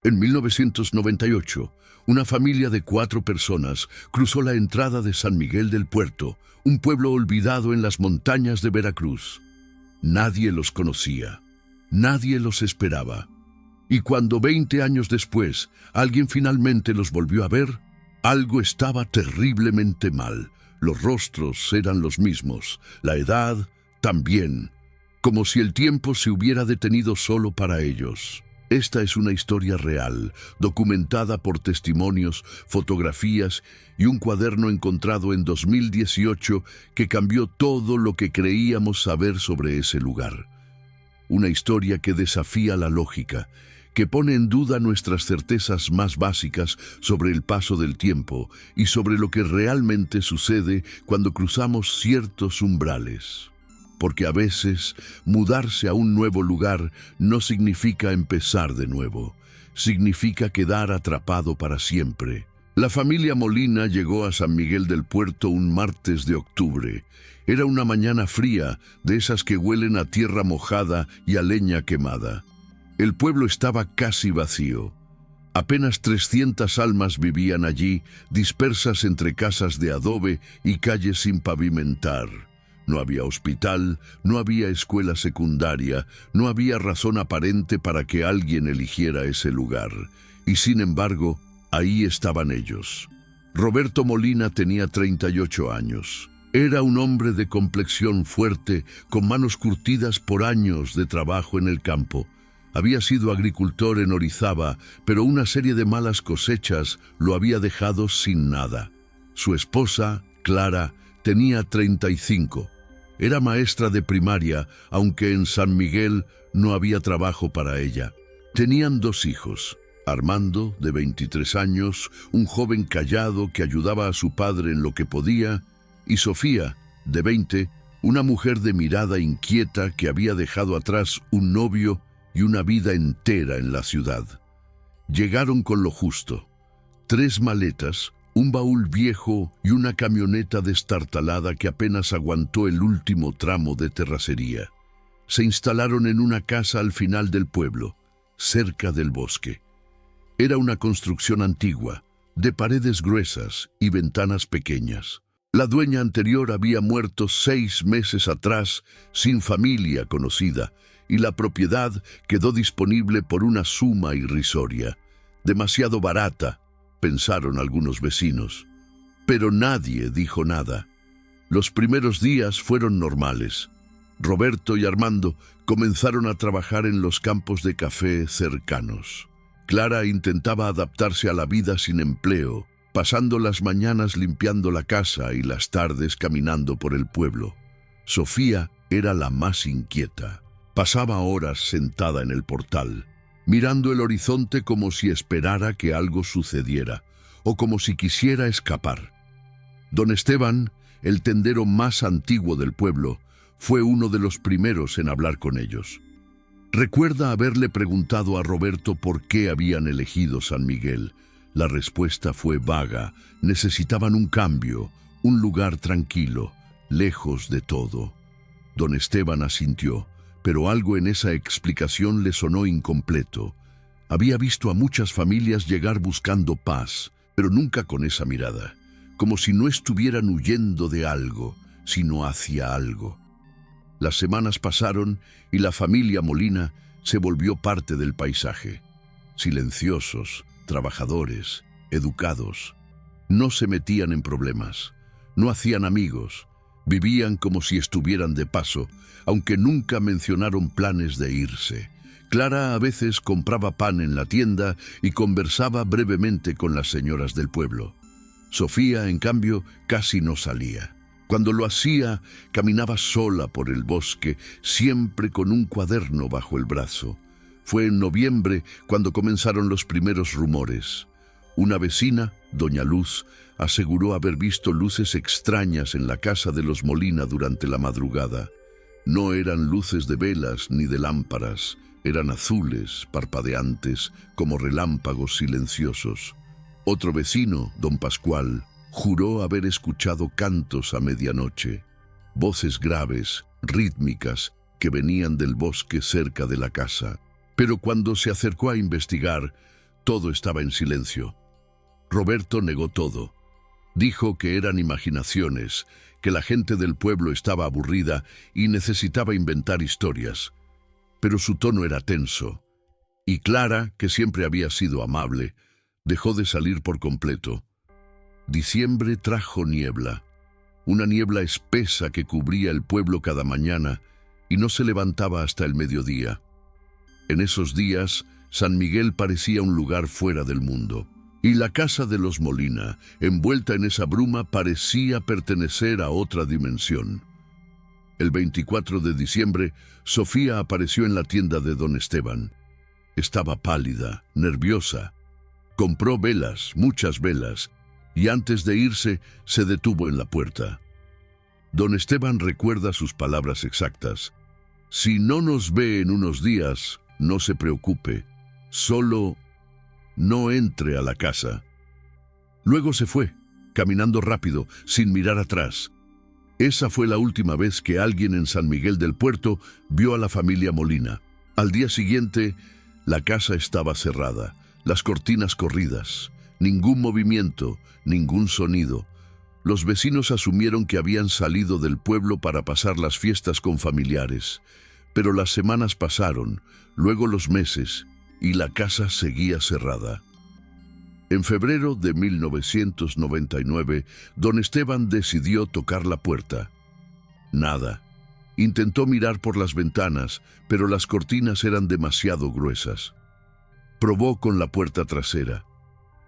En 1998, una familia de 4 personas cruzó la entrada de San Miguel del Puerto, un pueblo olvidado en las montañas de Veracruz. Nadie los conocía, nadie los esperaba. Y cuando 20 años después alguien finalmente los volvió a ver, algo estaba terriblemente mal. Los rostros eran los mismos, la edad también, como si el tiempo se hubiera detenido solo para ellos. Esta es una historia real, documentada por testimonios, fotografías y un cuaderno encontrado en 2018 que cambió todo lo que creíamos saber sobre ese lugar. Una historia que desafía la lógica, que pone en duda nuestras certezas más básicas sobre el paso del tiempo y sobre lo que realmente sucede cuando cruzamos ciertos umbrales. Porque a veces mudarse a un nuevo lugar no significa empezar de nuevo, significa quedar atrapado para siempre. La familia Molina llegó a San Miguel del Puerto un martes de octubre. Era una mañana fría, de esas que huelen a tierra mojada y a leña quemada. El pueblo estaba casi vacío. Apenas 300 almas vivían allí, dispersas entre casas de adobe y calles sin pavimentar. No había hospital, no había escuela secundaria, no había razón aparente para que alguien eligiera ese lugar. Y sin embargo, ahí estaban ellos. Roberto Molina tenía 38 años. Era un hombre de complexión fuerte, con manos curtidas por años de trabajo en el campo. Había sido agricultor en Orizaba, pero una serie de malas cosechas lo había dejado sin nada. Su esposa, Clara, tenía 35. Era maestra de primaria, aunque en San Miguel no había trabajo para ella. Tenían 2 hijos, Armando, de 23 años, un joven callado que ayudaba a su padre en lo que podía, y Sofía, de 20, una mujer de mirada inquieta que había dejado atrás un novio y una vida entera en la ciudad. Llegaron con lo justo: 3 maletas, un baúl viejo y una camioneta destartalada que apenas aguantó el último tramo de terracería. Se instalaron en una casa al final del pueblo, cerca del bosque. Era una construcción antigua, de paredes gruesas y ventanas pequeñas. La dueña anterior había muerto 6 meses atrás, sin familia conocida, y la propiedad quedó disponible por una suma irrisoria. Demasiado barata, pensaron algunos vecinos. Pero nadie dijo nada. Los primeros días fueron normales. Roberto y Armando comenzaron a trabajar en los campos de café cercanos. Clara intentaba adaptarse a la vida sin empleo, pasando las mañanas limpiando la casa y las tardes caminando por el pueblo. Sofía era la más inquieta. Pasaba horas sentada en el portal, mirando el horizonte como si esperara que algo sucediera, o como si quisiera escapar. Don Esteban, el tendero más antiguo del pueblo, fue uno de los primeros en hablar con ellos. Recuerda haberle preguntado a Roberto por qué habían elegido San Miguel. La respuesta fue vaga: necesitaban un cambio, un lugar tranquilo, lejos de todo. Don Esteban asintió, pero algo en esa explicación le sonó incompleto. Había visto a muchas familias llegar buscando paz, pero nunca con esa mirada, como si no estuvieran huyendo de algo, sino hacia algo. Las semanas pasaron y la familia Molina se volvió parte del paisaje. Silenciosos, trabajadores, educados. No se metían en problemas, no hacían amigos, vivían como si estuvieran de paso, aunque nunca mencionaron planes de irse. Clara a veces compraba pan en la tienda y conversaba brevemente con las señoras del pueblo. Sofía, en cambio, casi no salía. Cuando lo hacía, caminaba sola por el bosque, siempre con un cuaderno bajo el brazo. Fue en noviembre cuando comenzaron los primeros rumores. Una vecina, doña Luz, aseguró haber visto luces extrañas en la casa de los Molina durante la madrugada. No eran luces de velas ni de lámparas, eran azules, parpadeantes, como relámpagos silenciosos. Otro vecino, don Pascual, juró haber escuchado cantos a medianoche, voces graves, rítmicas, que venían del bosque cerca de la casa. Pero cuando se acercó a investigar, todo estaba en silencio. Roberto negó todo. Dijo que eran imaginaciones, que la gente del pueblo estaba aburrida y necesitaba inventar historias. Pero su tono era tenso. Y Clara, que siempre había sido amable, dejó de salir por completo. Diciembre trajo niebla, una niebla espesa que cubría el pueblo cada mañana y no se levantaba hasta el mediodía. En esos días, San Miguel parecía un lugar fuera del mundo, y la casa de los Molina, envuelta en esa bruma, parecía pertenecer a otra dimensión. El 24 de diciembre, Sofía apareció en la tienda de don Esteban. Estaba pálida, nerviosa. Compró velas, muchas velas, y antes de irse, se detuvo en la puerta. Don Esteban recuerda sus palabras exactas. Si no nos ve en unos días, no se preocupe, solo no entre a la casa. Luego se fue, caminando rápido, sin mirar atrás. Esa fue la última vez que alguien en San Miguel del Puerto vio a la familia Molina. Al día siguiente, la casa estaba cerrada, las cortinas corridas, ningún movimiento, ningún sonido. Los vecinos asumieron que habían salido del pueblo para pasar las fiestas con familiares. Pero las semanas pasaron, luego los meses, y la casa seguía cerrada. En febrero de 1999, don Esteban decidió tocar la puerta. Nada. Intentó mirar por las ventanas, pero las cortinas eran demasiado gruesas. Probó con la puerta trasera.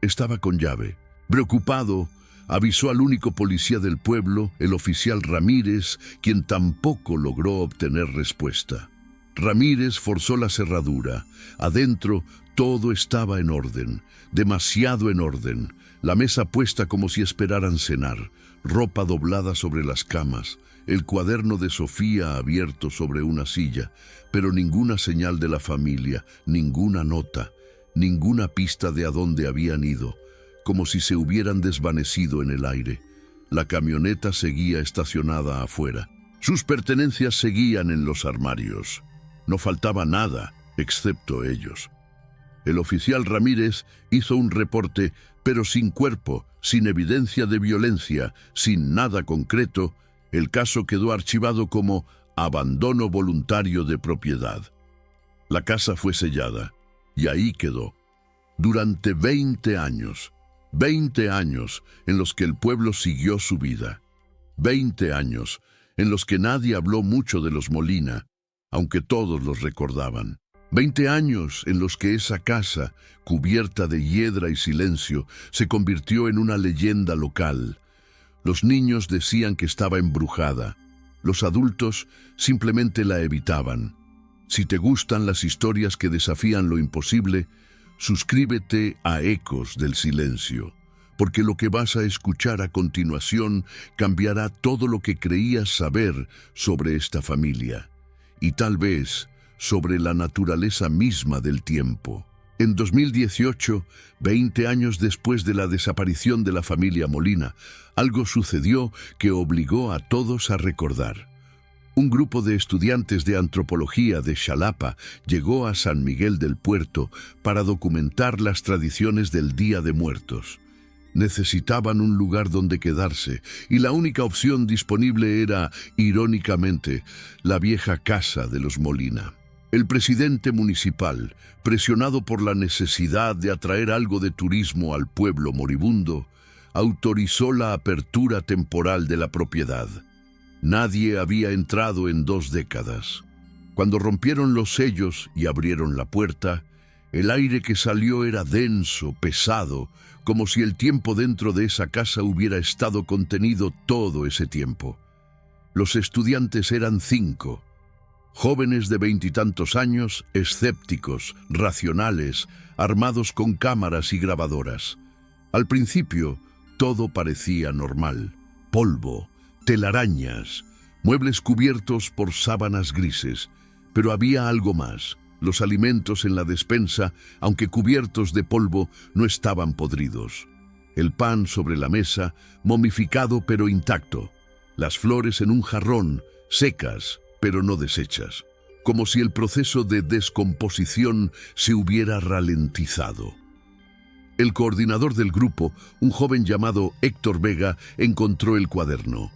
Estaba con llave. Preocupado, avisó al único policía del pueblo, el oficial Ramírez, quien tampoco logró obtener respuesta. Ramírez forzó la cerradura. Adentro todo estaba en orden, demasiado en orden. La mesa puesta como si esperaran cenar, ropa doblada sobre las camas, el cuaderno de Sofía abierto sobre una silla, pero ninguna señal de la familia, ninguna nota, ninguna pista de a dónde habían ido, como si se hubieran desvanecido en el aire. La camioneta seguía estacionada afuera. Sus pertenencias seguían en los armarios. No faltaba nada, excepto ellos. El oficial Ramírez hizo un reporte, pero sin cuerpo, sin evidencia de violencia, sin nada concreto. El caso quedó archivado como abandono voluntario de propiedad. La casa fue sellada, y ahí quedó. Durante 20 años en los que el pueblo siguió su vida. 20 años en los que nadie habló mucho de los Molina, aunque todos los recordaban. 20 años en los que esa casa, cubierta de hiedra y silencio, se convirtió en una leyenda local. Los niños decían que estaba embrujada. Los adultos simplemente la evitaban. Si te gustan las historias que desafían lo imposible, suscríbete a Ecos del Silencio, porque lo que vas a escuchar a continuación cambiará todo lo que creías saber sobre esta familia, y tal vez sobre la naturaleza misma del tiempo. En 2018, 20 años después de la desaparición de la familia Molina, algo sucedió que obligó a todos a recordar. Un grupo de estudiantes de antropología de Xalapa llegó a San Miguel del Puerto para documentar las tradiciones del Día de Muertos. Necesitaban un lugar donde quedarse, y la única opción disponible era, irónicamente, la vieja casa de los Molina. El presidente municipal, presionado por la necesidad de atraer algo de turismo al pueblo moribundo, autorizó la apertura temporal de la propiedad. Nadie había entrado en 2 décadas. Cuando rompieron los sellos y abrieron la puerta, el aire que salió era denso, pesado, como si el tiempo dentro de esa casa hubiera estado contenido todo ese tiempo. Los estudiantes eran 5, jóvenes de 20 y tantos años, escépticos, racionales, armados con cámaras y grabadoras. Al principio, todo parecía normal. Polvo, telarañas, muebles cubiertos por sábanas grises, pero había algo más. Los alimentos en la despensa, aunque cubiertos de polvo, no estaban podridos. El pan sobre la mesa, momificado pero intacto. Las flores en un jarrón, secas pero no deshechas, como si el proceso de descomposición se hubiera ralentizado. El coordinador del grupo, un joven llamado Héctor Vega, encontró el cuaderno.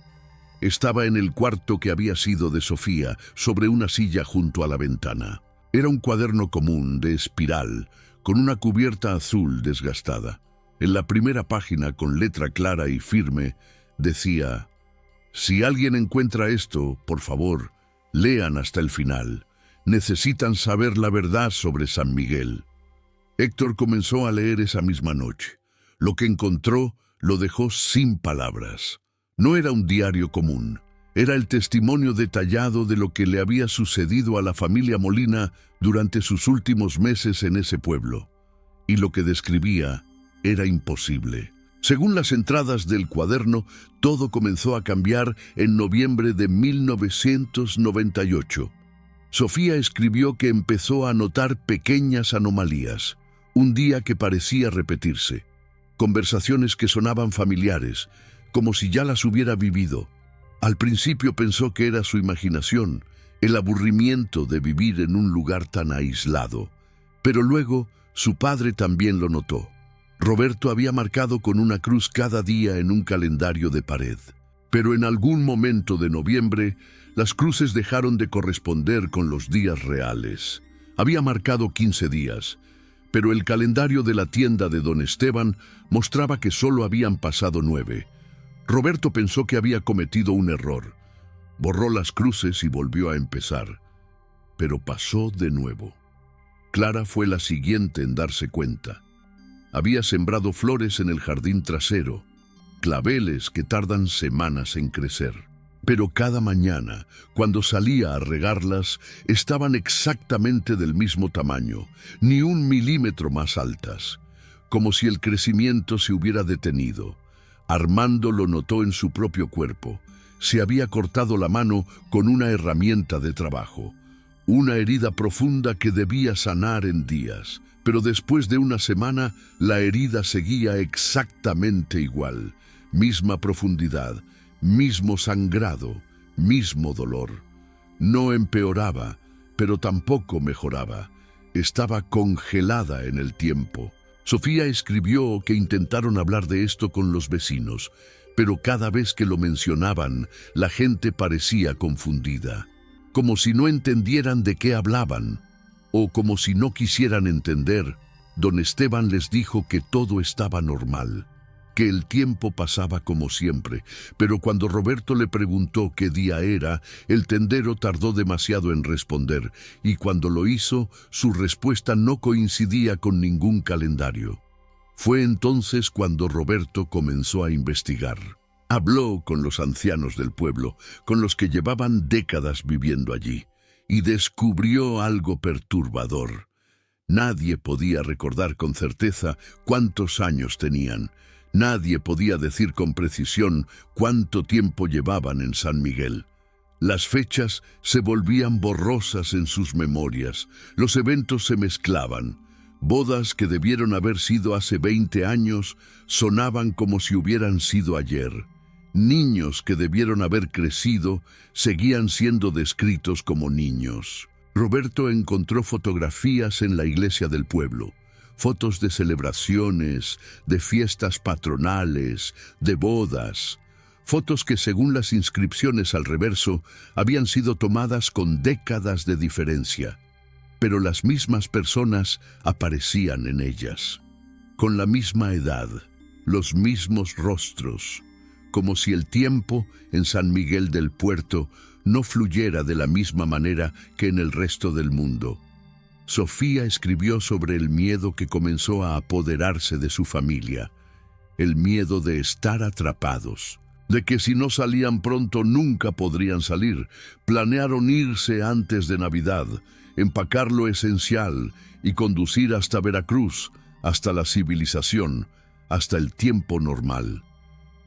Estaba en el cuarto que había sido de Sofía, sobre una silla junto a la ventana. Era un cuaderno común, de espiral, con una cubierta azul desgastada. En la primera página, con letra clara y firme, decía: «Si alguien encuentra esto, por favor, lean hasta el final. Necesitan saber la verdad sobre San Miguel». Héctor comenzó a leer esa misma noche. Lo que encontró lo dejó sin palabras. No era un diario común. Era el testimonio detallado de lo que le había sucedido a la familia Molina durante sus últimos meses en ese pueblo. Y lo que describía era imposible. Según las entradas del cuaderno, todo comenzó a cambiar en noviembre de 1998. Sofía escribió que empezó a notar pequeñas anomalías. Un día que parecía repetirse. Conversaciones que sonaban familiares, como si ya las hubiera vivido. Al principio pensó que era su imaginación, el aburrimiento de vivir en un lugar tan aislado. Pero luego su padre también lo notó. Roberto había marcado con una cruz cada día en un calendario de pared. Pero en algún momento de noviembre, las cruces dejaron de corresponder con los días reales. Había marcado 15 días, pero el calendario de la tienda de don Esteban mostraba que solo habían pasado 9. Roberto pensó que había cometido un error. Borró las cruces y volvió a empezar. Pero pasó de nuevo. Clara fue la siguiente en darse cuenta. Había sembrado flores en el jardín trasero, claveles que tardan semanas en crecer. Pero cada mañana, cuando salía a regarlas, estaban exactamente del mismo tamaño, ni 1 milímetro más altas, como si el crecimiento se hubiera detenido. Armando lo notó en su propio cuerpo. Se había cortado la mano con una herramienta de trabajo, una herida profunda que debía sanar en días. Pero después de una semana, la herida seguía exactamente igual, misma profundidad, mismo sangrado, mismo dolor. No empeoraba, pero tampoco mejoraba. Estaba congelada en el tiempo. Sofía escribió que intentaron hablar de esto con los vecinos, pero cada vez que lo mencionaban, la gente parecía confundida, como si no entendieran de qué hablaban, o como si no quisieran entender. Don Esteban les dijo que todo estaba normal, que el tiempo pasaba como siempre, pero cuando Roberto le preguntó qué día era, el tendero tardó demasiado en responder, y cuando lo hizo, su respuesta no coincidía con ningún calendario. Fue entonces cuando Roberto comenzó a investigar. Habló con los ancianos del pueblo, con los que llevaban décadas viviendo allí, y descubrió algo perturbador. Nadie podía recordar con certeza cuántos años tenían. Nadie podía decir con precisión cuánto tiempo llevaban en San Miguel. Las fechas se volvían borrosas en sus memorias. Los eventos se mezclaban. Bodas que debieron haber sido hace 20 años sonaban como si hubieran sido ayer. Niños que debieron haber crecido seguían siendo descritos como niños. Roberto encontró fotografías en la iglesia del pueblo. Fotos de celebraciones, de fiestas patronales, de bodas. Fotos que, según las inscripciones al reverso, habían sido tomadas con décadas de diferencia. Pero las mismas personas aparecían en ellas, con la misma edad, los mismos rostros, como si el tiempo en San Miguel del Puerto no fluyera de la misma manera que en el resto del mundo. Sofía escribió sobre el miedo que comenzó a apoderarse de su familia, el miedo de estar atrapados, de que si no salían pronto nunca podrían salir. Planearon irse antes de Navidad, empacar lo esencial y conducir hasta Veracruz, hasta la civilización, hasta el tiempo normal.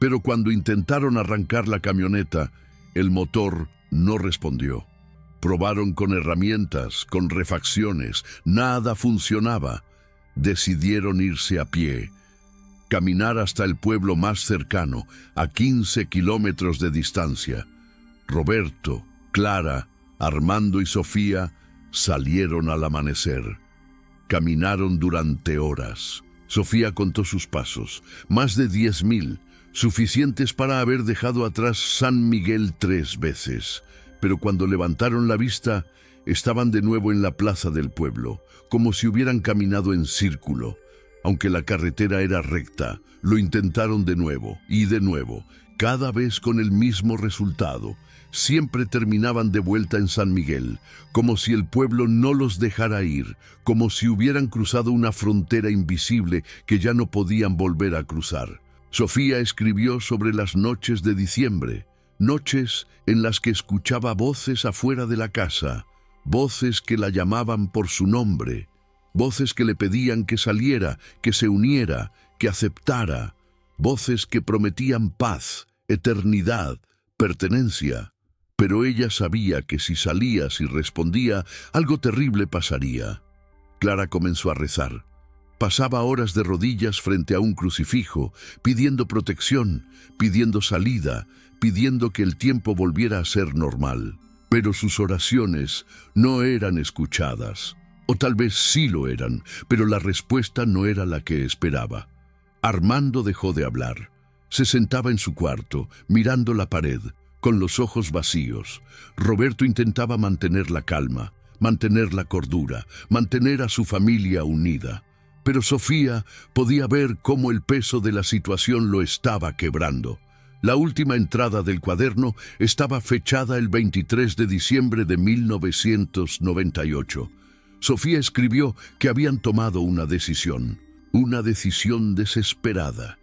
Pero cuando intentaron arrancar la camioneta, el motor no respondió. Probaron con herramientas, con refacciones, nada funcionaba. Decidieron irse a pie, caminar hasta el pueblo más cercano, a 15 kilómetros de distancia. Roberto, Clara, Armando y Sofía salieron al amanecer. Caminaron durante horas. Sofía contó sus pasos, más de 10.000, suficientes para haber dejado atrás San Miguel 3 veces. Pero cuando levantaron la vista, estaban de nuevo en la plaza del pueblo, como si hubieran caminado en círculo. Aunque la carretera era recta, lo intentaron de nuevo y de nuevo, cada vez con el mismo resultado. Siempre terminaban de vuelta en San Miguel, como si el pueblo no los dejara ir, como si hubieran cruzado una frontera invisible que ya no podían volver a cruzar. Sofía escribió sobre las noches de diciembre, noches en las que escuchaba voces afuera de la casa, voces que la llamaban por su nombre, voces que le pedían que saliera, que se uniera, que aceptara, voces que prometían paz, eternidad, pertenencia. Pero ella sabía que si salía, si respondía, algo terrible pasaría. Clara comenzó a rezar. Pasaba horas de rodillas frente a un crucifijo, pidiendo protección, pidiendo salida, pidiendo que el tiempo volviera a ser normal. Pero sus oraciones no eran escuchadas. O tal vez sí lo eran, pero la respuesta no era la que esperaba. Armando dejó de hablar. Se sentaba en su cuarto, mirando la pared, con los ojos vacíos. Roberto intentaba mantener la calma, mantener la cordura, mantener a su familia unida. Pero Sofía podía ver cómo el peso de la situación lo estaba quebrando. La última entrada del cuaderno estaba fechada el 23 de diciembre de 1998. Sofía escribió que habían tomado una decisión desesperada.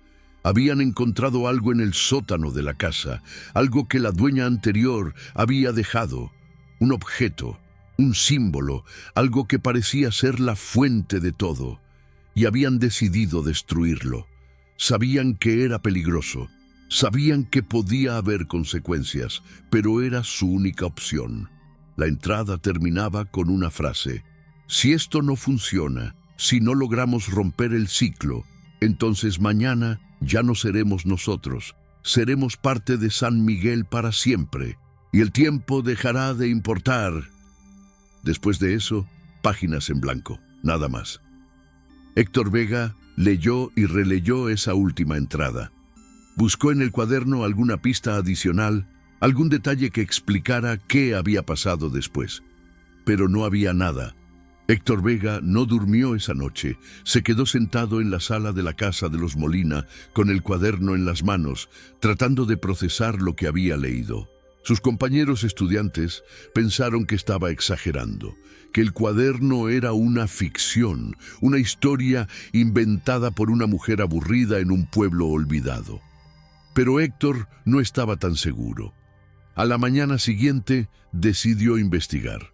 Habían encontrado algo en el sótano de la casa, algo que la dueña anterior había dejado, un objeto, un símbolo, algo que parecía ser la fuente de todo, y habían decidido destruirlo. Sabían que era peligroso, sabían que podía haber consecuencias, pero era su única opción. La entrada terminaba con una frase: si esto no funciona, si no logramos romper el ciclo, entonces mañana ya no seremos nosotros, seremos parte de San Miguel para siempre, y el tiempo dejará de importar. Después de eso, páginas en blanco, nada más. Héctor Vega leyó y releyó esa última entrada. Buscó en el cuaderno alguna pista adicional, algún detalle que explicara qué había pasado después. Pero no había nada. Héctor Vega no durmió esa noche. Se quedó sentado en la sala de la casa de los Molina, con el cuaderno en las manos, tratando de procesar lo que había leído. Sus compañeros estudiantes pensaron que estaba exagerando, que el cuaderno era una ficción, una historia inventada por una mujer aburrida en un pueblo olvidado. Pero Héctor no estaba tan seguro. A la mañana siguiente decidió investigar.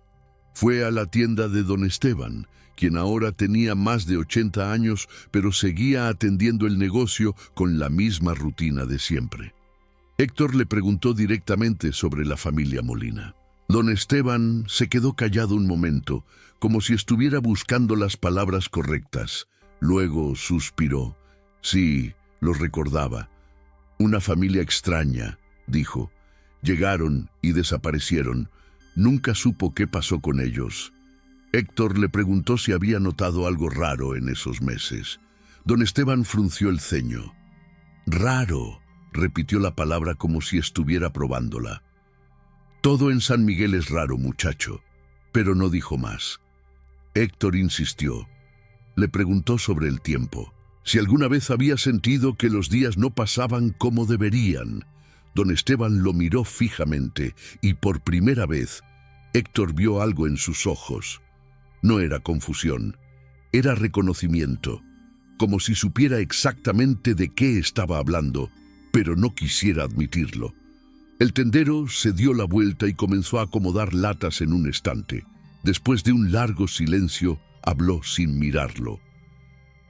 Fue a la tienda de don Esteban, quien ahora tenía más de 80 años, pero seguía atendiendo el negocio con la misma rutina de siempre. Héctor le preguntó directamente sobre la familia Molina. Don Esteban se quedó callado un momento, como si estuviera buscando las palabras correctas. Luego suspiró. Sí, los recordaba. Una familia extraña, dijo. Llegaron y desaparecieron. Nunca supo qué pasó con ellos. Héctor le preguntó si había notado algo raro en esos meses. Don Esteban frunció el ceño. Raro, repitió la palabra como si estuviera probándola. Todo en San Miguel es raro, muchacho, pero no dijo más. Héctor insistió. Le preguntó sobre el tiempo, si alguna vez había sentido que los días no pasaban como deberían. Don Esteban lo miró fijamente y por primera vez Héctor vio algo en sus ojos. No era confusión, era reconocimiento, como si supiera exactamente de qué estaba hablando, pero no quisiera admitirlo. El tendero se dio la vuelta y comenzó a acomodar latas en un estante. Después de un largo silencio, habló sin mirarlo.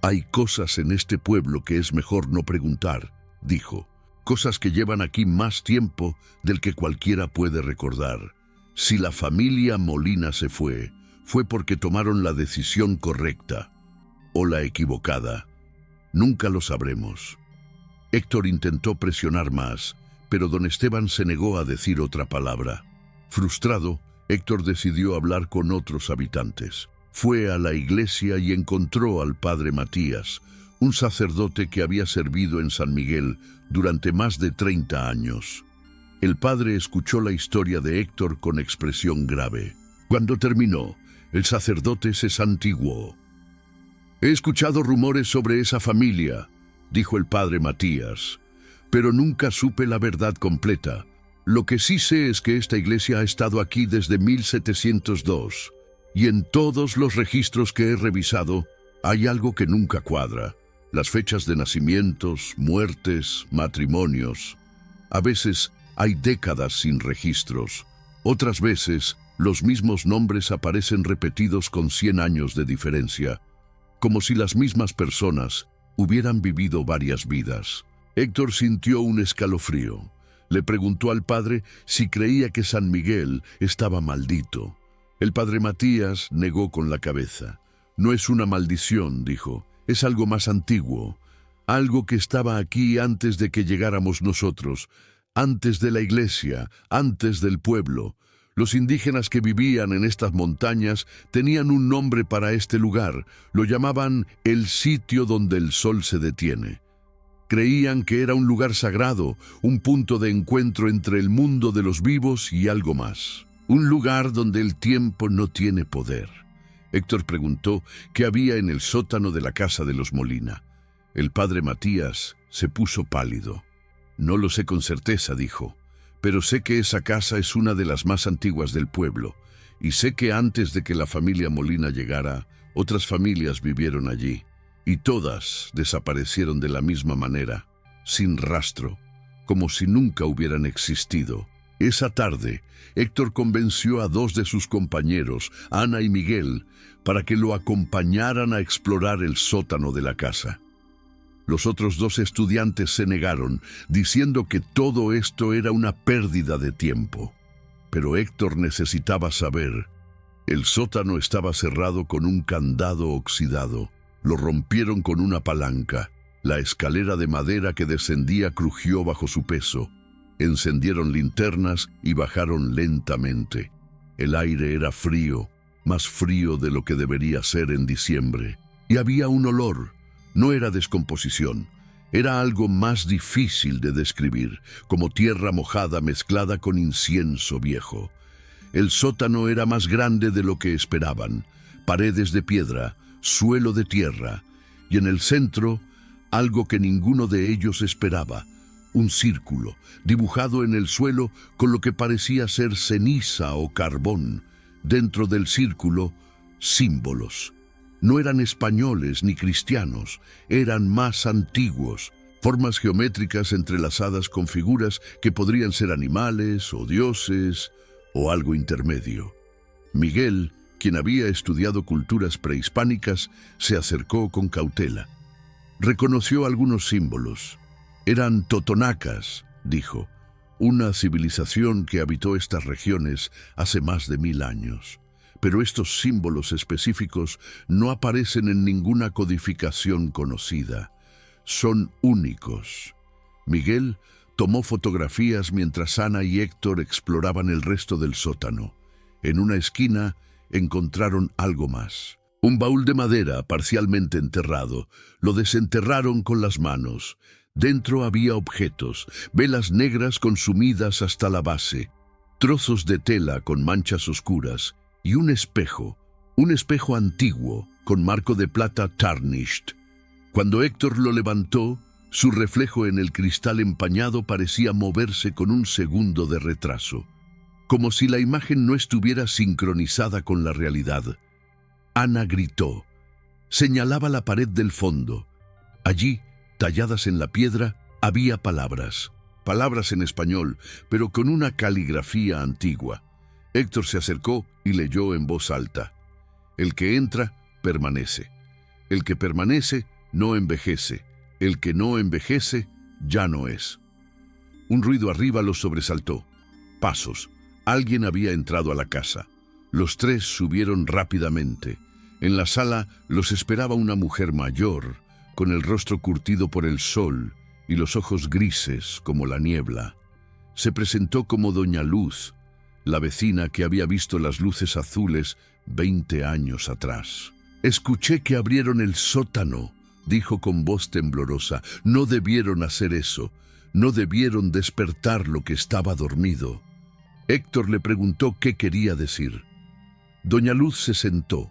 Hay cosas en este pueblo que es mejor no preguntar, dijo. Cosas que llevan aquí más tiempo del que cualquiera puede recordar. Si la familia Molina se fue, fue porque tomaron la decisión correcta o la equivocada. Nunca lo sabremos. Héctor intentó presionar más, pero don Esteban se negó a decir otra palabra. Frustrado, Héctor decidió hablar con otros habitantes. Fue a la iglesia y encontró al padre Matías, un sacerdote que había servido en San Miguel durante más de 30 años. El padre escuchó la historia de Héctor con expresión grave. Cuando terminó, el sacerdote se santiguó. «He escuchado rumores sobre esa familia», dijo el padre Matías, «pero nunca supe la verdad completa. Lo que sí sé es que esta iglesia ha estado aquí desde 1702, y en todos los registros que he revisado hay algo que nunca cuadra. Las fechas de nacimientos, muertes, matrimonios. A veces hay décadas sin registros. Otras veces los mismos nombres aparecen repetidos con 100 años de diferencia, como si las mismas personas hubieran vivido varias vidas». Héctor sintió un escalofrío. Le preguntó al padre si creía que San Miguel estaba maldito. El padre Matías negó con la cabeza. «No es una maldición», dijo. «Es algo más antiguo, algo que estaba aquí antes de que llegáramos nosotros, antes de la iglesia, antes del pueblo. Los indígenas que vivían en estas montañas tenían un nombre para este lugar. Lo llamaban el sitio donde el sol se detiene. Creían que era un lugar sagrado, un punto de encuentro entre el mundo de los vivos y algo más. Un lugar donde el tiempo no tiene poder». Héctor preguntó qué había en el sótano de la casa de los Molina. El padre Matías se puso pálido. «No lo sé con certeza», dijo, «pero sé que esa casa es una de las más antiguas del pueblo, y sé que antes de que la familia Molina llegara, otras familias vivieron allí, y todas desaparecieron de la misma manera, sin rastro, como si nunca hubieran existido». Esa tarde, Héctor convenció a 2 de sus compañeros, Ana y Miguel, para que lo acompañaran a explorar el sótano de la casa. Los otros 2 estudiantes se negaron, diciendo que todo esto era una pérdida de tiempo. Pero Héctor necesitaba saber. El sótano estaba cerrado con un candado oxidado. Lo rompieron con una palanca. La escalera de madera que descendía crujió bajo su peso. Encendieron linternas y bajaron lentamente. El aire era frío, más frío de lo que debería ser en diciembre. Y había un olor. No era descomposición. Era algo más difícil de describir, como tierra mojada mezclada con incienso viejo. El sótano era más grande de lo que esperaban. Paredes de piedra, suelo de tierra, y en el centro, algo que ninguno de ellos esperaba. Un círculo, dibujado en el suelo con lo que parecía ser ceniza o carbón. Dentro del círculo, símbolos. No eran españoles ni cristianos, eran más antiguos. Formas geométricas entrelazadas con figuras que podrían ser animales o dioses o algo intermedio. Miguel, quien había estudiado culturas prehispánicas, se acercó con cautela. Reconoció algunos símbolos. «Eran totonacas», dijo, «una civilización que habitó estas regiones hace más de 1000 años. Pero estos símbolos específicos no aparecen en ninguna codificación conocida. Son únicos». Miguel tomó fotografías mientras Ana y Héctor exploraban el resto del sótano. En una esquina encontraron algo más. Un baúl de madera parcialmente enterrado. Lo desenterraron con las manos. Dentro había objetos, velas negras consumidas hasta la base, trozos de tela con manchas oscuras y un espejo antiguo con marco de plata tarnished. Cuando Héctor lo levantó, su reflejo en el cristal empañado parecía moverse con un segundo de retraso, como si la imagen no estuviera sincronizada con la realidad. Ana gritó. Señalaba la pared del fondo. Allí, talladas en la piedra, había palabras en español, pero con una caligrafía antigua. Héctor se acercó y leyó en voz alta. «El que entra, permanece. El que permanece, no envejece. El que no envejece, ya no es». Un ruido arriba los sobresaltó. Pasos. Alguien había entrado a la casa. Los 3 subieron rápidamente. En la sala los esperaba una mujer mayor, con el rostro curtido por el sol y los ojos grises como la niebla. Se presentó como Doña Luz, la vecina que había visto las luces azules 20 años atrás. «Escuché que abrieron el sótano», dijo con voz temblorosa. No debieron hacer eso. No debieron despertar lo que estaba dormido. Héctor le preguntó qué quería decir. Doña Luz se sentó,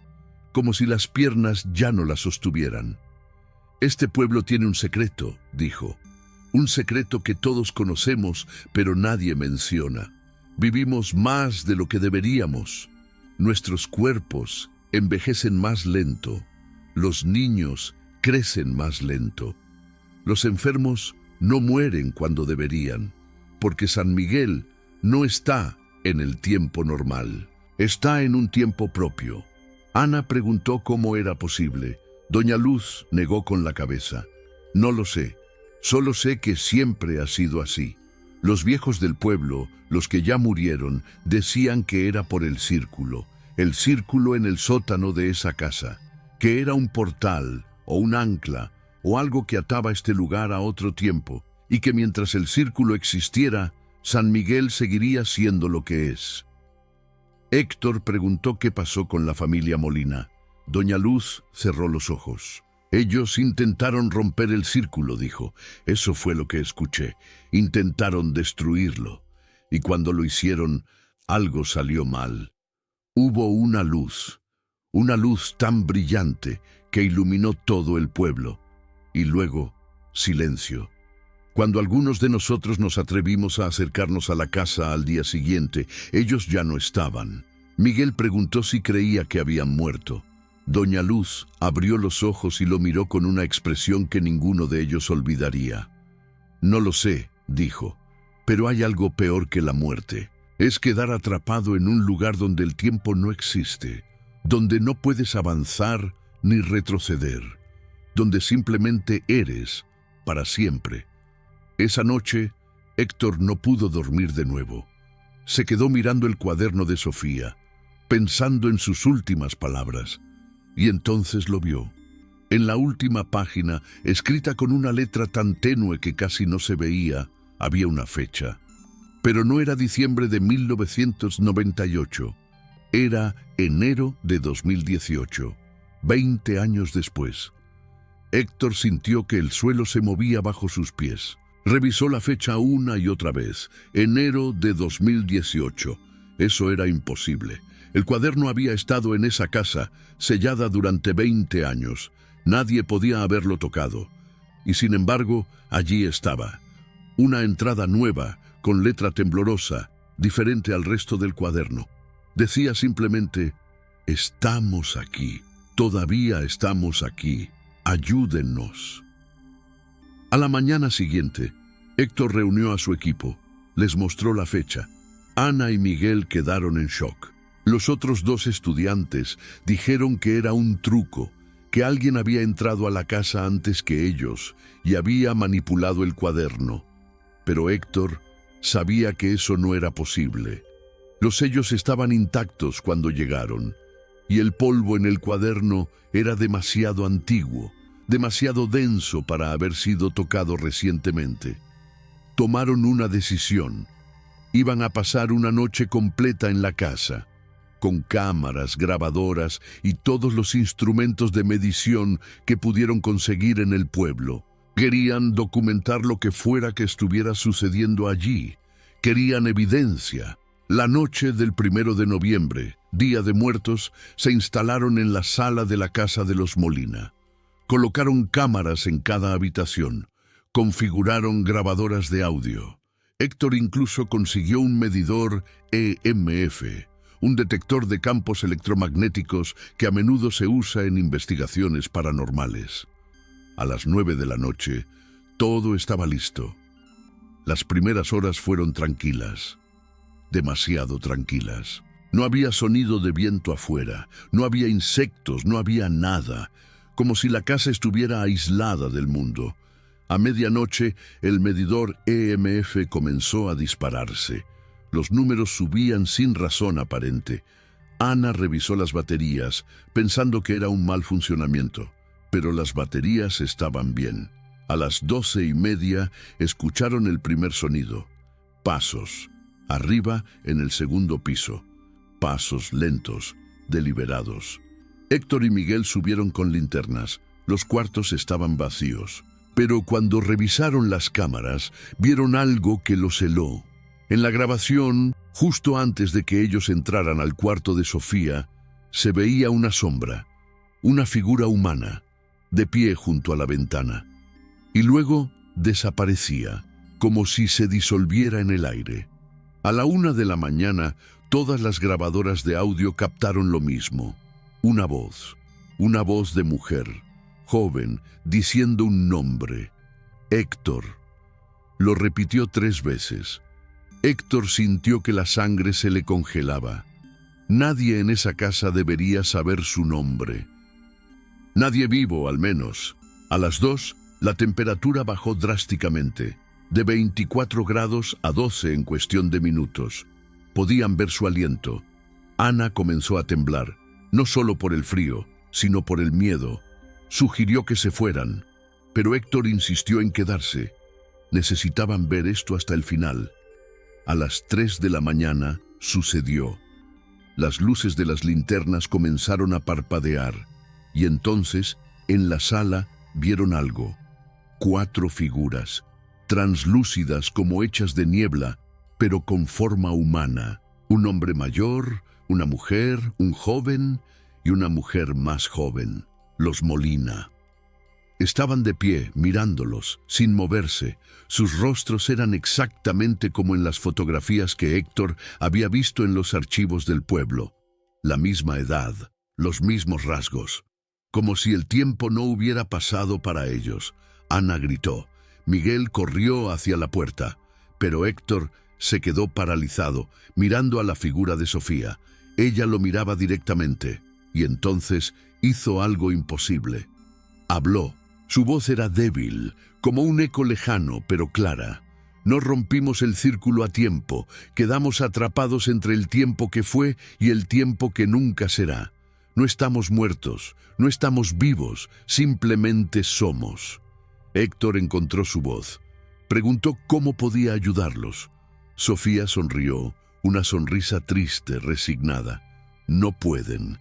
como si las piernas ya no la sostuvieran. Este pueblo tiene un secreto, dijo. Un secreto que todos conocemos, pero nadie menciona. Vivimos más de lo que deberíamos. Nuestros cuerpos envejecen más lento. Los niños crecen más lento. Los enfermos no mueren cuando deberían, porque San Miguel no está en el tiempo normal. Está en un tiempo propio. Ana preguntó cómo era posible. Doña Luz negó con la cabeza. No lo sé. Solo sé que siempre ha sido así. Los viejos del pueblo, los que ya murieron, decían que era por el círculo en el sótano de esa casa, que era un portal o un ancla o algo que ataba este lugar a otro tiempo, y que mientras el círculo existiera, San Miguel seguiría siendo lo que es. Héctor preguntó qué pasó con la familia Molina. Doña Luz cerró los ojos. Ellos intentaron romper el círculo, dijo. Eso fue lo que escuché. Intentaron destruirlo. Y cuando lo hicieron, algo salió mal. Hubo una luz tan brillante que iluminó todo el pueblo. Y luego, silencio. Cuando algunos de nosotros nos atrevimos a acercarnos a la casa al día siguiente, ellos ya no estaban. Miguel preguntó si creía que habían muerto. Doña Luz abrió los ojos y lo miró con una expresión que ninguno de ellos olvidaría. No lo sé, dijo, pero hay algo peor que la muerte. Es quedar atrapado en un lugar donde el tiempo no existe, donde no puedes avanzar ni retroceder, donde simplemente eres para siempre. Esa noche, Héctor no pudo dormir de nuevo. Se quedó mirando el cuaderno de Sofía, pensando en sus últimas palabras. Y entonces lo vio. En la última página, escrita con una letra tan tenue que casi no se veía, había una fecha. Pero no era diciembre de 1998. Era enero de 2018, 20 años después. Héctor sintió que el suelo se movía bajo sus pies. Revisó la fecha una y otra vez. Enero de 2018. Eso era imposible. El cuaderno había estado en esa casa, sellada durante 20 años. Nadie podía haberlo tocado. Y sin embargo, allí estaba. Una entrada nueva, con letra temblorosa, diferente al resto del cuaderno. Decía simplemente, estamos aquí, todavía estamos aquí, ayúdennos. A la mañana siguiente, Héctor reunió a su equipo, les mostró la fecha. Ana y Miguel quedaron en shock. Los otros dos estudiantes dijeron que era un truco, que alguien había entrado a la casa antes que ellos y había manipulado el cuaderno. Pero Héctor sabía que eso no era posible. Los sellos estaban intactos cuando llegaron, y el polvo en el cuaderno era demasiado antiguo, demasiado denso para haber sido tocado recientemente. Tomaron una decisión. Iban a pasar una noche completa en la casa, con cámaras, grabadoras y todos los instrumentos de medición que pudieron conseguir en el pueblo. Querían documentar lo que fuera que estuviera sucediendo allí. Querían evidencia. La noche del 1 de noviembre, Día de Muertos, se instalaron en la sala de la casa de los Molina. Colocaron cámaras en cada habitación. Configuraron grabadoras de audio. Héctor incluso consiguió un medidor EMF, un detector de campos electromagnéticos que a menudo se usa en investigaciones paranormales. A las 9 de la noche, todo estaba listo. Las primeras horas fueron tranquilas, demasiado tranquilas. No había sonido de viento afuera, no había insectos, no había nada, como si la casa estuviera aislada del mundo. A medianoche, el medidor EMF comenzó a dispararse. Los números subían sin razón aparente. Ana revisó las baterías, pensando que era un mal funcionamiento, pero las baterías estaban bien. A las 12:30 escucharon el primer sonido. Pasos, arriba en el segundo piso. Pasos lentos, deliberados. Héctor y Miguel subieron con linternas. Los cuartos estaban vacíos, pero cuando revisaron las cámaras, vieron algo que los heló. En la grabación, justo antes de que ellos entraran al cuarto de Sofía, se veía una sombra, una figura humana, de pie junto a la ventana, y luego desaparecía, como si se disolviera en el aire. A la 1 de la mañana, todas las grabadoras de audio captaron lo mismo. Una voz de mujer, joven, diciendo un nombre: Héctor. Lo repitió 3 veces. Héctor sintió que la sangre se le congelaba. Nadie en esa casa debería saber su nombre. Nadie vivo, al menos. A las 2, la temperatura bajó drásticamente, de 24 grados a 12 en cuestión de minutos. Podían ver su aliento. Ana comenzó a temblar, no solo por el frío, sino por el miedo. Sugirió que se fueran, pero Héctor insistió en quedarse. Necesitaban ver esto hasta el final. A las 3 de la mañana sucedió. Las luces de las linternas comenzaron a parpadear, y entonces, en la sala, vieron algo. 4 figuras, translúcidas como hechas de niebla, pero con forma humana. Un hombre mayor, una mujer, un joven y una mujer más joven. Los Molina. Estaban de pie, mirándolos, sin moverse. Sus rostros eran exactamente como en las fotografías que Héctor había visto en los archivos del pueblo. La misma edad, los mismos rasgos. Como si el tiempo no hubiera pasado para ellos. Ana gritó. Miguel corrió hacia la puerta, pero Héctor se quedó paralizado, mirando a la figura de Sofía. Ella lo miraba directamente, y entonces hizo algo imposible. Habló. Su voz era débil, como un eco lejano, pero clara. No rompimos el círculo a tiempo, quedamos atrapados entre el tiempo que fue y el tiempo que nunca será. No estamos muertos, no estamos vivos, simplemente somos. Héctor encontró su voz. Preguntó cómo podía ayudarlos. Sofía sonrió, una sonrisa triste, resignada. No pueden.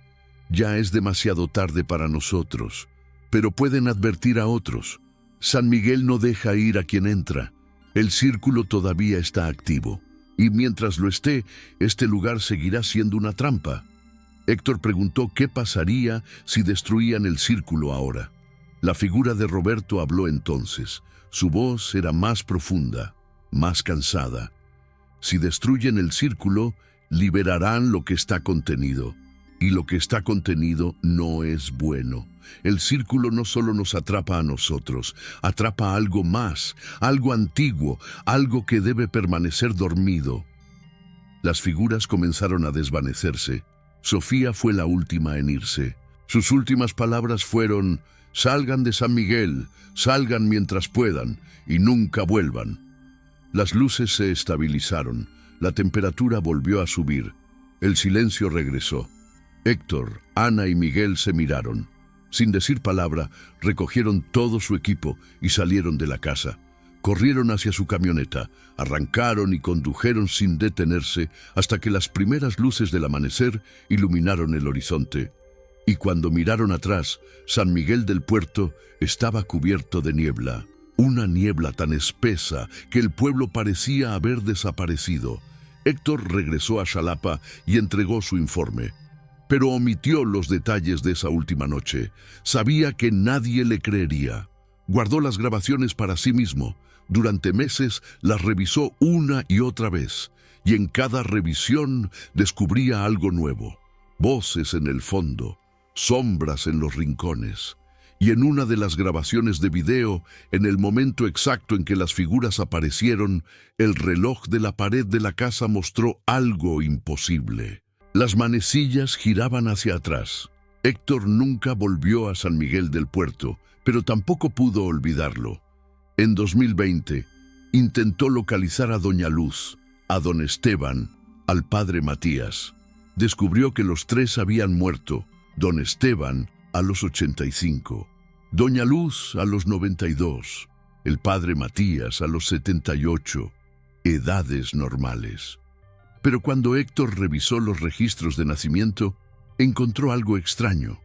Ya es demasiado tarde para nosotros, pero pueden advertir a otros. San Miguel no deja ir a quien entra. El círculo todavía está activo, y mientras lo esté, este lugar seguirá siendo una trampa. Héctor preguntó qué pasaría si destruían el círculo ahora. La figura de Roberto habló entonces. Su voz era más profunda, más cansada. Si destruyen el círculo, liberarán lo que está contenido. Y lo que está contenido no es bueno. El círculo no solo nos atrapa a nosotros, atrapa a algo más, algo antiguo, algo que debe permanecer dormido. Las figuras comenzaron a desvanecerse. Sofía fue la última en irse. Sus últimas palabras fueron: salgan de San Miguel, salgan mientras puedan, y nunca vuelvan. Las luces se estabilizaron, la temperatura volvió a subir, el silencio regresó. Héctor, Ana y Miguel se miraron. Sin decir palabra, recogieron todo su equipo y salieron de la casa. Corrieron hacia su camioneta, arrancaron y condujeron sin detenerse hasta que las primeras luces del amanecer iluminaron el horizonte. Y cuando miraron atrás, San Miguel del Puerto estaba cubierto de niebla. Una niebla tan espesa que el pueblo parecía haber desaparecido. Héctor regresó a Xalapa y entregó su informe, pero omitió los detalles de esa última noche. Sabía que nadie le creería. Guardó las grabaciones para sí mismo. Durante meses las revisó una y otra vez, y en cada revisión descubría algo nuevo. Voces en el fondo, sombras en los rincones. Y en una de las grabaciones de video, en el momento exacto en que las figuras aparecieron, el reloj de la pared de la casa mostró algo imposible. Las manecillas giraban hacia atrás. Héctor nunca volvió a San Miguel del Puerto, pero tampoco pudo olvidarlo. En 2020, intentó localizar a Doña Luz, a Don Esteban, al padre Matías. Descubrió que los 3 habían muerto: Don Esteban a los 85, Doña Luz a los 92, el padre Matías a los 78, edades normales. Pero cuando Héctor revisó los registros de nacimiento, encontró algo extraño.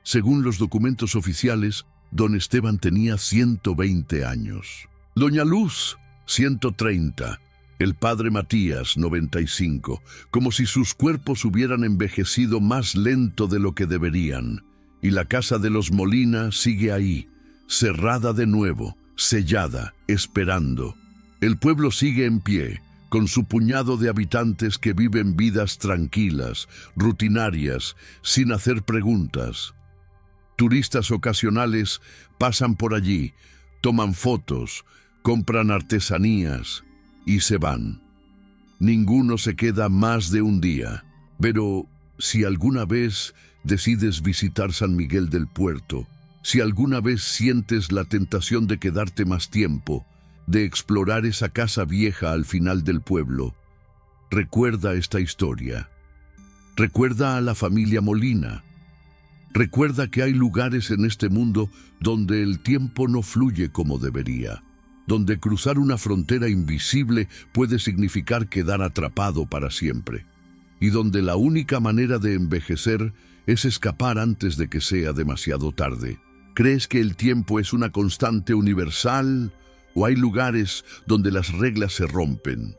Según los documentos oficiales, Don Esteban tenía 120 años. Doña Luz, 130. El padre Matías, 95, como si sus cuerpos hubieran envejecido más lento de lo que deberían. Y la casa de los Molina sigue ahí, cerrada de nuevo, sellada, esperando. El pueblo sigue en pie, con su puñado de habitantes que viven vidas tranquilas, rutinarias, sin hacer preguntas. Turistas ocasionales pasan por allí, toman fotos, compran artesanías y se van. Ninguno se queda más de un día. Pero si alguna vez decides visitar San Miguel del Puerto, si alguna vez sientes la tentación de quedarte más tiempo, de explorar esa casa vieja al final del pueblo, recuerda esta historia. Recuerda a la familia Molina. Recuerda que hay lugares en este mundo donde el tiempo no fluye como debería, donde cruzar una frontera invisible puede significar quedar atrapado para siempre, y donde la única manera de envejecer es escapar antes de que sea demasiado tarde. ¿Crees que el tiempo es una constante universal o hay lugares donde las reglas se rompen?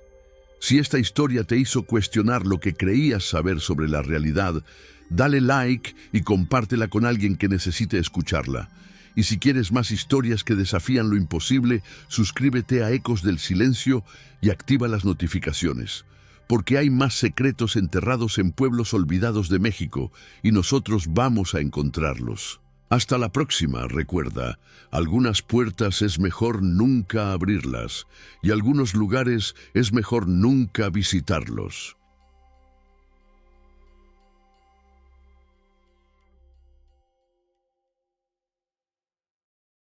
Si esta historia te hizo cuestionar lo que creías saber sobre la realidad, dale like y compártela con alguien que necesite escucharla. Y si quieres más historias que desafían lo imposible, suscríbete a Ecos del Silencio y activa las notificaciones, porque hay más secretos enterrados en pueblos olvidados de México y nosotros vamos a encontrarlos. Hasta la próxima, recuerda, algunas puertas es mejor nunca abrirlas y algunos lugares es mejor nunca visitarlos.